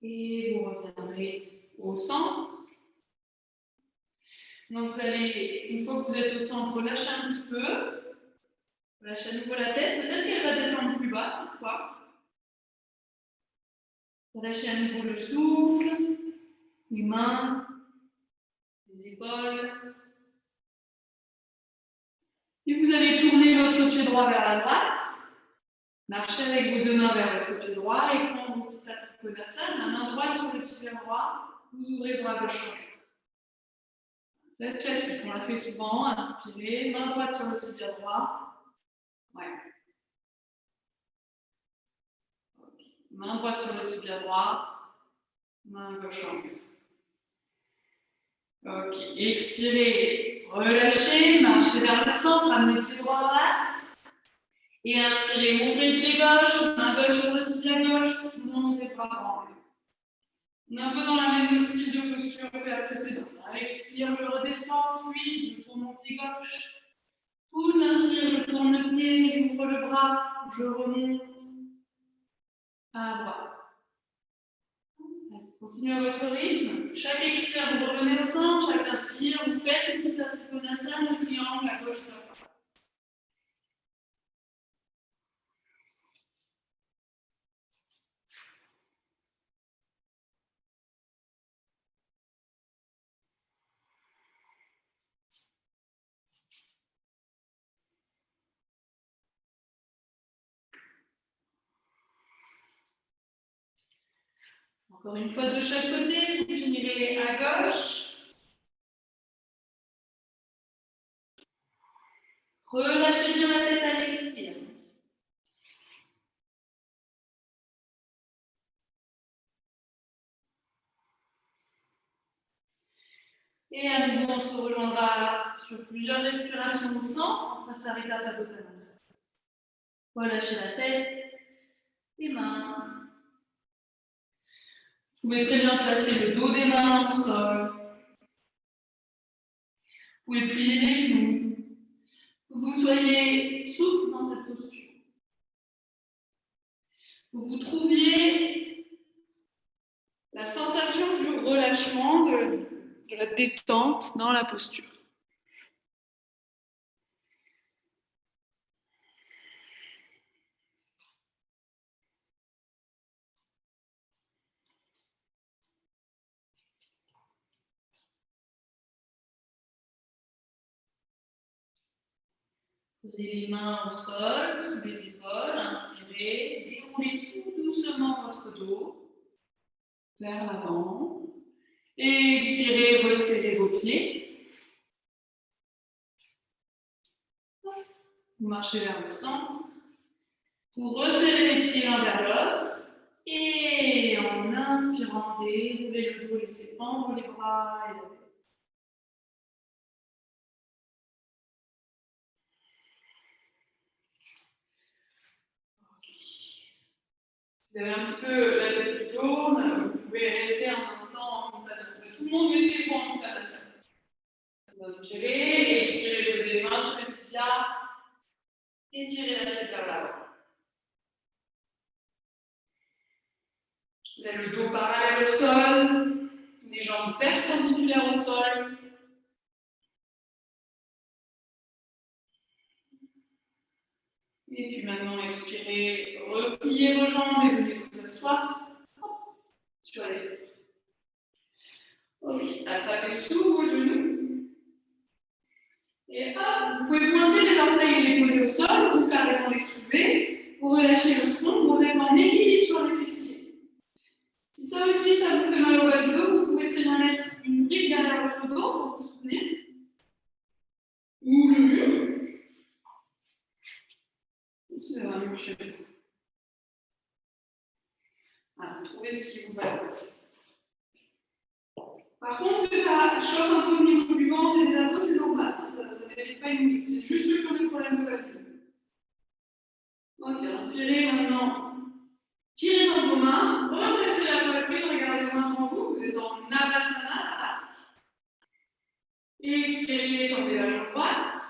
Et vous reviendrez au centre. Donc vous allez, une fois que vous êtes au centre, relâchez un petit peu. Relâchez à nouveau la tête. Peut-être qu'elle va descendre plus bas cette fois. Relâchez à nouveau le souffle, les mains, les épaules. Puis vous allez tourner votre pied droit vers la droite. Marchez avec vos 2 mains vers votre pied droit et prendre votre petite trikonasana. La main droite sur le tibia droit, vous ouvrez le bras gauche. C'est classique, on la fait souvent. Inspirez, main droite sur le tibia droit. Ouais. Okay. Main droite sur le tibia droit, main gauche en haut. Ok, expirez, relâchez, marchez vers le centre, amenez le pied droit dans l'axe. Et inspirez, ouvrez le pied gauche, main gauche sur le tibia gauche, montez le bras droit. On est un peu dans la même style de posture que la précédente. Expire, je redescends, fluide, je tourne mon pied gauche. Tout inspire, je tourne le pied, j'ouvre le bras, je remonte à droite. Continuez à votre rythme. Chaque expire, vous revenez au centre. Chaque inspire, vous faites une petite trikonasana, un triangle à gauche, à droite. Encore une fois de chaque côté, vous finirez à gauche. Relâchez bien la tête à l'expire. Et à nouveau, on se rejoindra sur plusieurs respirations au centre. On passe à Rita Tabottanasana. Relâchez la tête, les mains. Vous pouvez très bien placer le dos des mains au sol. Vous pouvez plier les genoux. Que vous soyez souple dans cette posture. Que vous trouviez la sensation du relâchement, de la détente dans la posture. Posez les mains au sol, sous les épaules, inspirez, déroulez tout doucement votre dos vers l'avant. Et expirez, resserrez vos pieds. Vous marchez vers le centre. Vous resserrez les pieds l'un vers l'autre. Et en inspirant, déroulez le dos, laissez pendre les bras et la tête. Vous avez un petit peu la tête qui tourne, vous pouvez rester un instant en Uttanasana. Tout le monde mettez-vous en Uttanasana. Vous inspirez, expirez, posez les mains sur les tibias, étirez la tête vers l'avant. Vous avez le dos parallèle au sol, les jambes perpendiculaires au sol. Et puis maintenant, expirez, repliez vos jambes et venez vous asseoir sur les fesses. Ok, attrapez sous vos genoux. Et hop, vous pouvez pointer les orteils et les poser au sol ou carrément les soulever. Vous relâchez le front, vous êtes en équilibre sur les fessiers. Si ça aussi, ça vous fait mal au bas du dos, vous pouvez très bien mettre une brique derrière votre dos pour vous soutenir. Ou le mur. Ici, vous avez un mur chez vous. Voilà, trouvez ce qui vous va. Par contre, que ça chauffe un peu au niveau du ventre et des abdos, c'est normal. Ça ne mérite pas une brique. C'est juste ceux qui ont des problèmes de bas du dos. Ok, inspirez maintenant. Tirez dans vos mains, redressez la poitrine, regardez loin devant vous, vous êtes en Navasana. Et expirez, tendez la jambe droite.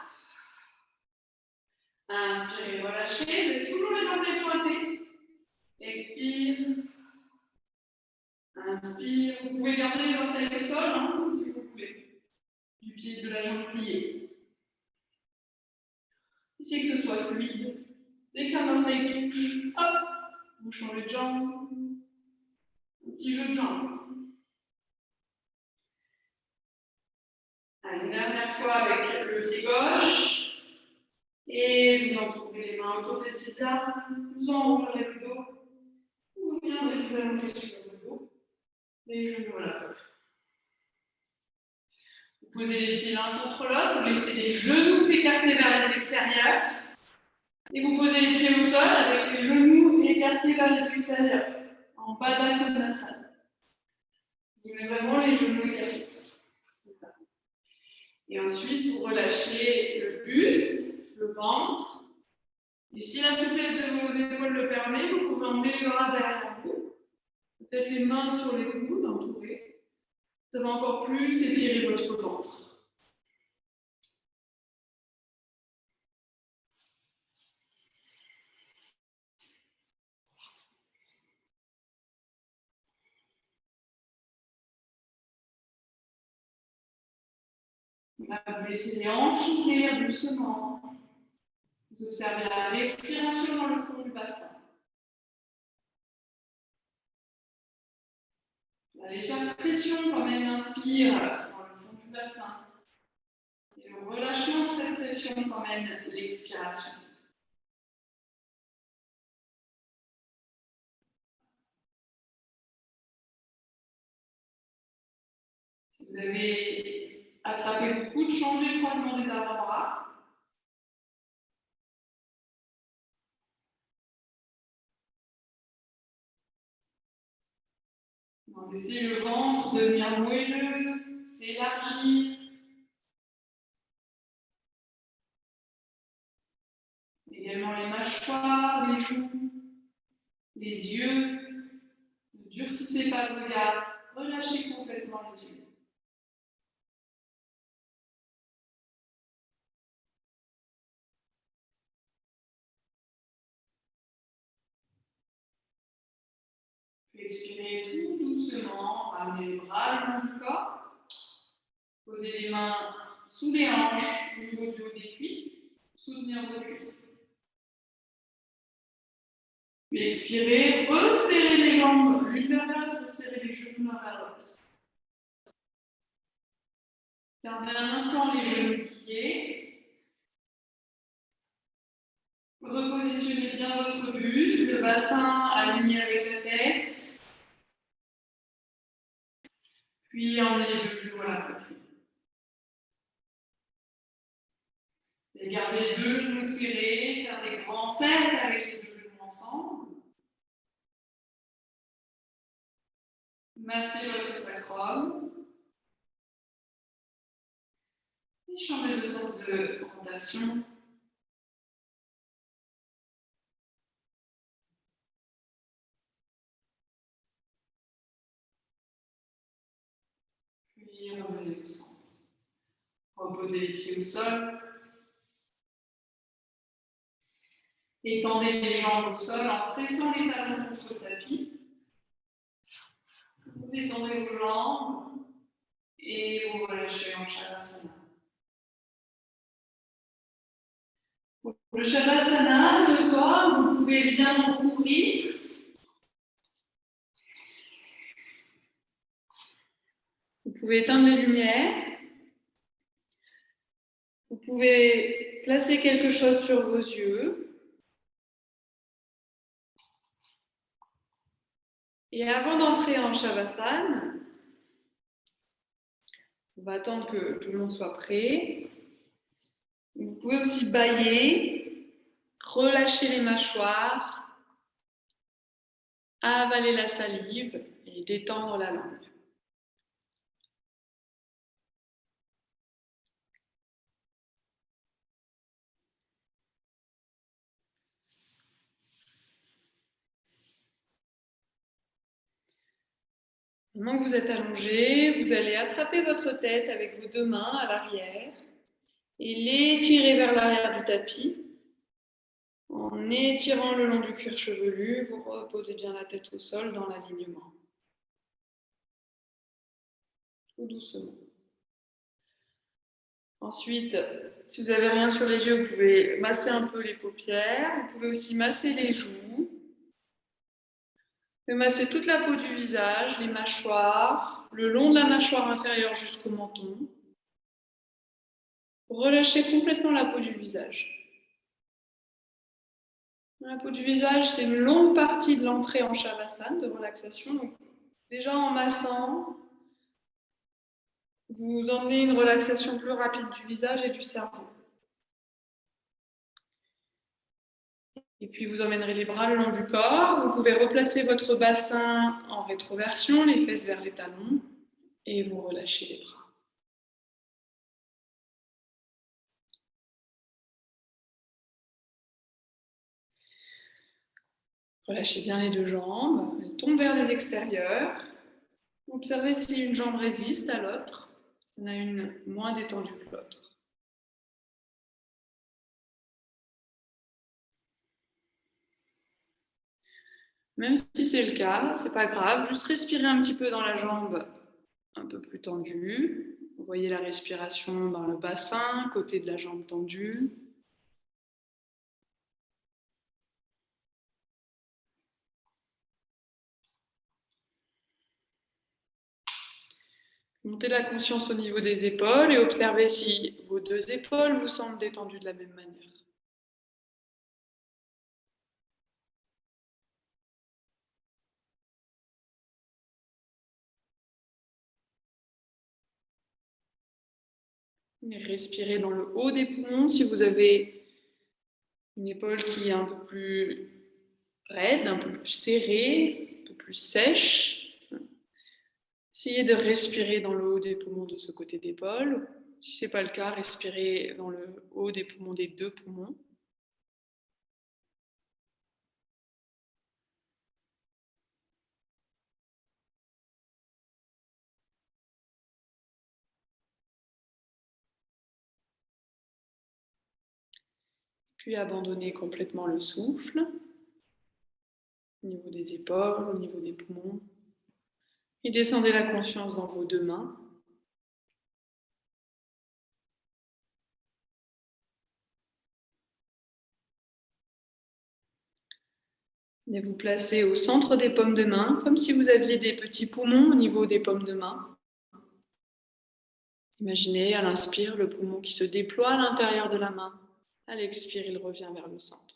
Inspirez, relâchez, vous avez toujours les orteils pointés. Expire. Inspire, vous pouvez garder les orteils au sol, hein, si vous voulez. Du pied de la jambe pliée. Essayez que ce soit fluide. Dès qu'un orteil touche, hop, vous changez de jambe. Un petit jeu de jambes. Allez, une dernière fois avec le pied gauche. Et vous entourez les mains autour des tibias. Vous enroulez le dos. Vous viendrez vous allonger sur le dos. Les genoux à la pointe. Vous posez les pieds l'un contre l'autre. Vous laissez les genoux s'écarter vers les extérieurs. Et vous posez les pieds au sol avec les genoux écartés vers les extérieurs. En Baddha Konasana. Vous mettez vraiment les genoux écartés. Et ensuite, vous relâchez le buste, le ventre. Et si la souplesse de vos épaules le permet, vous pouvez emmener le bras derrière vous. Peut-être les mains sur les coudes, entourées. Ça va encore plus étirer votre ventre. Là, vous laissez les hanches s'ouvrir doucement. Vous observez la respiration dans le fond du bassin. La légère pression quand même inspire dans le fond du bassin. Et le relâchement de cette pression quand même l'expiration. Si vous avez attrapé vos coudes, changez le croisement des avant-bras. Laissez le ventre devenir moelleux, s'élargir. Également les mâchoires, les joues, les yeux. Ne durcissez pas le regard, relâchez complètement les yeux. Puis expirez tout doucement, ramenez les bras le long du corps. Posez les mains sous les hanches, au niveau du haut des cuisses, soutenir vos cuisses. Puis expirez, resserrez les jambes l'une vers l'autre, resserrez les genoux l'un vers l'autre. Gardez un instant les genoux pliés. Repositionnez bien votre buste, le bassin aligné avec la tête. Puis emmenez les deux genoux à la poitrine. Et gardez les deux genoux serrés, faire des grands cercles avec les deux genoux ensemble. Massez votre sacrum. Et changez de sens de rotation. Puis revenez au centre. Reposez les pieds au sol. Étendez les jambes au sol en pressant les talons contre le tapis. Vous étendez vos jambes et vous relâchez en Shavasana. Pour le Shavasana, ce soir, vous pouvez évidemment vous couvrir. Vous pouvez éteindre les lumières. Vous pouvez placer quelque chose sur vos yeux. Et avant d'entrer en Shavasana, on va attendre que tout le monde soit prêt. Vous pouvez aussi bâiller, relâcher les mâchoires, avaler la salive et détendre la langue. Maintenant que vous êtes allongé, vous allez attraper votre tête avec vos deux mains à l'arrière et l'étirer vers l'arrière du tapis. En étirant le long du cuir chevelu, vous reposez bien la tête au sol dans l'alignement. Tout doucement. Ensuite, si vous n'avez rien sur les yeux, vous pouvez masser un peu les paupières. Vous pouvez aussi masser les joues. Vous pouvez masser toute la peau du visage, les mâchoires, le long de la mâchoire inférieure jusqu'au menton. Relâchez complètement la peau du visage. La peau du visage, c'est une longue partie de l'entrée en Shavasana, de relaxation. Donc, déjà en massant, vous emmenez une relaxation plus rapide du visage et du cerveau. Et puis vous emmènerez les bras le long du corps. Vous pouvez replacer votre bassin en rétroversion, les fesses vers les talons, et vous relâchez les bras. Relâchez bien les deux jambes, elles tombent vers les extérieurs. Observez si une jambe résiste à l'autre, si on a une moins détendue que l'autre. Même si c'est le cas, c'est pas grave, juste respirez un petit peu dans la jambe un peu plus tendue. Vous voyez la respiration dans le bassin, côté de la jambe tendue. Montez la conscience au niveau des épaules et observez si vos deux épaules vous semblent détendues de la même manière. Respirez dans le haut des poumons. Si vous avez une épaule qui est un peu plus raide, un peu plus serrée, un peu plus sèche, essayez de respirer dans le haut des poumons de ce côté d'épaule. Si ce n'est pas le cas, respirez dans le haut des poumons des deux poumons. Puis abandonnez complètement le souffle au niveau des épaules, au niveau des poumons. Et descendez la conscience dans vos deux mains. Et vous placez au centre des paumes de main, comme si vous aviez des petits poumons au niveau des paumes de main. Imaginez à l'inspire le poumon qui se déploie à l'intérieur de la main. À l'expire, il revient vers le centre.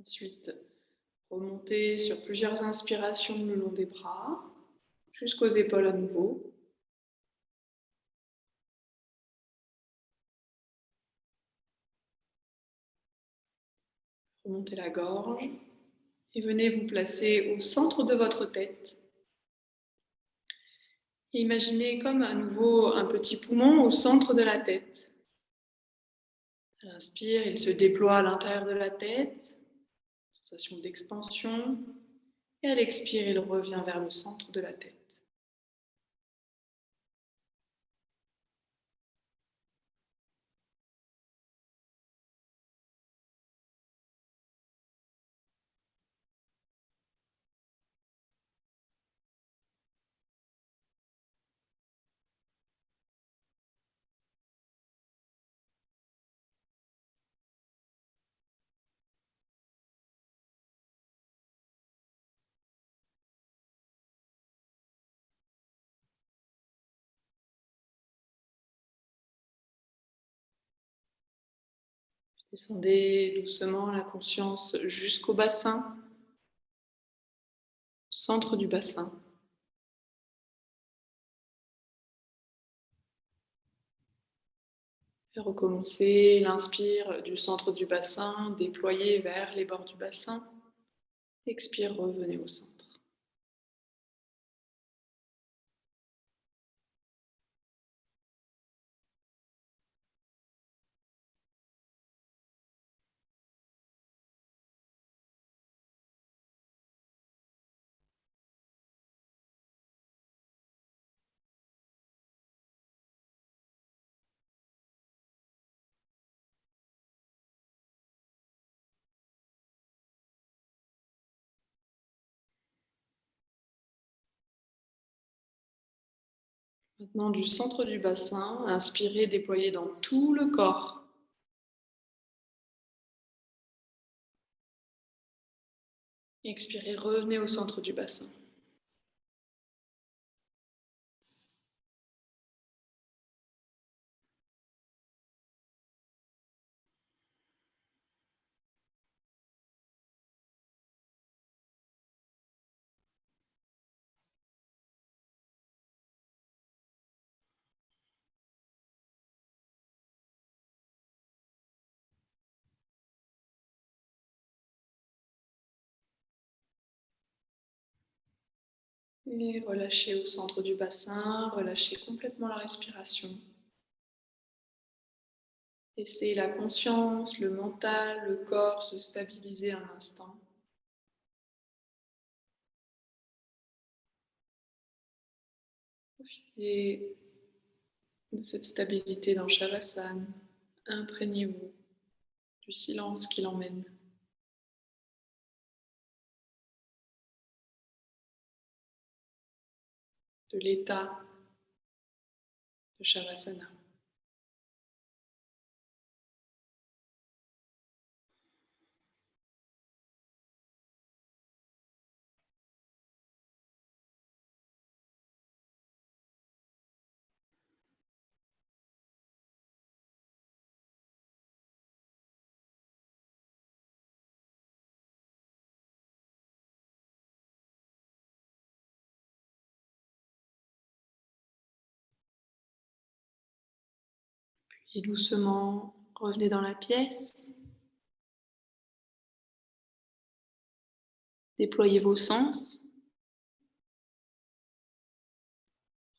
Ensuite, remontez sur plusieurs inspirations le long des bras, jusqu'aux épaules à nouveau. Remontez la gorge et venez vous placer au centre de votre tête. Et imaginez comme à nouveau un petit poumon au centre de la tête. À l'inspire, il se déploie à l'intérieur de la tête, sensation d'expansion. Et à l'expire, il revient vers le centre de la tête. Descendez doucement la conscience jusqu'au bassin, centre du bassin. Et recommencez, l'inspire du centre du bassin, déployez vers les bords du bassin. Expire, revenez au centre. Maintenant, du centre du bassin, inspirez, déployez dans tout le corps. Expirez, revenez au centre du bassin. Et relâchez au centre du bassin, relâchez complètement la respiration. Laissez la conscience, le mental, le corps se stabiliser un instant. Profitez de cette stabilité dans Shavasana. Imprégnez-vous du silence qui l'emmène. De l'état de Shavasana. Et doucement, revenez dans la pièce. Déployez vos sens.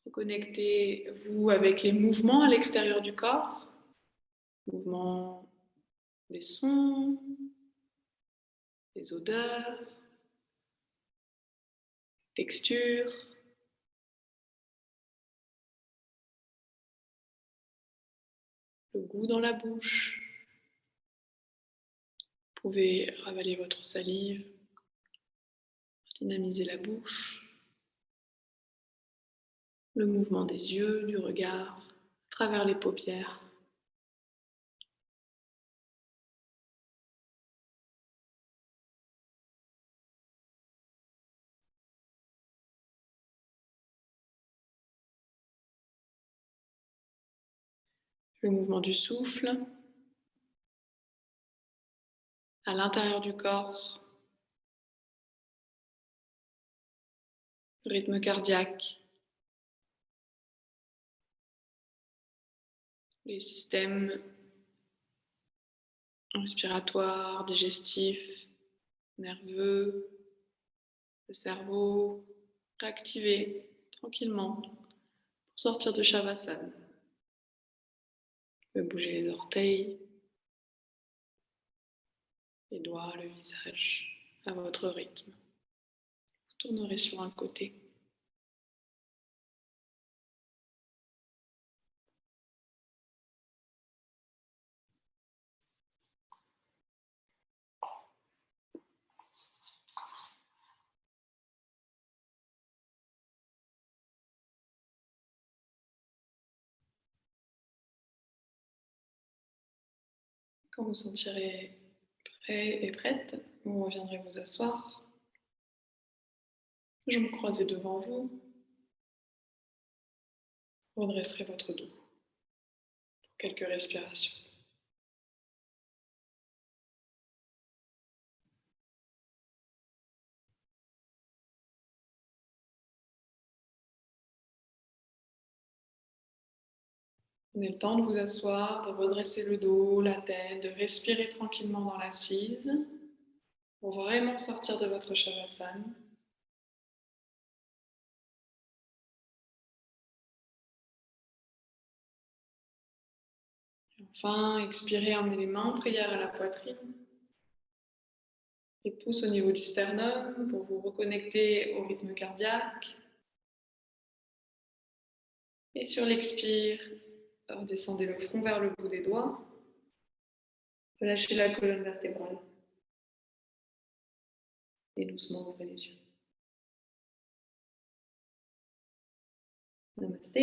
Reconnectez-vous avec les mouvements à l'extérieur du corps. Mouvements des sons, des odeurs, textures. Le goût dans la bouche. Vous pouvez ravaler votre salive, dynamiser la bouche. Le mouvement des yeux, du regard, à travers les paupières. Le mouvement du souffle à l'intérieur du corps. Le rythme cardiaque. Les systèmes respiratoires, digestifs, nerveux, le cerveau, réactiver tranquillement pour sortir de Shavasana. Vous pouvez bouger les orteils, les doigts, le visage, à votre rythme. Vous tournerez sur un côté. Quand vous sentirez prêt et prête, vous reviendrez vous asseoir. Jambes croisées devant vous. Vous redresserez votre dos pour quelques respirations. Prenez le temps de vous asseoir, de redresser le dos, la tête, de respirer tranquillement dans l'assise pour vraiment sortir de votre Shavasana. Enfin, expirez, emmenez les mains en prière à la poitrine. Les pouces au niveau du sternum pour vous reconnecter au rythme cardiaque. Et sur l'expire, redescendez le front vers le bout des doigts. Relâchez la colonne vertébrale. Et doucement ouvrez les yeux. Namasté.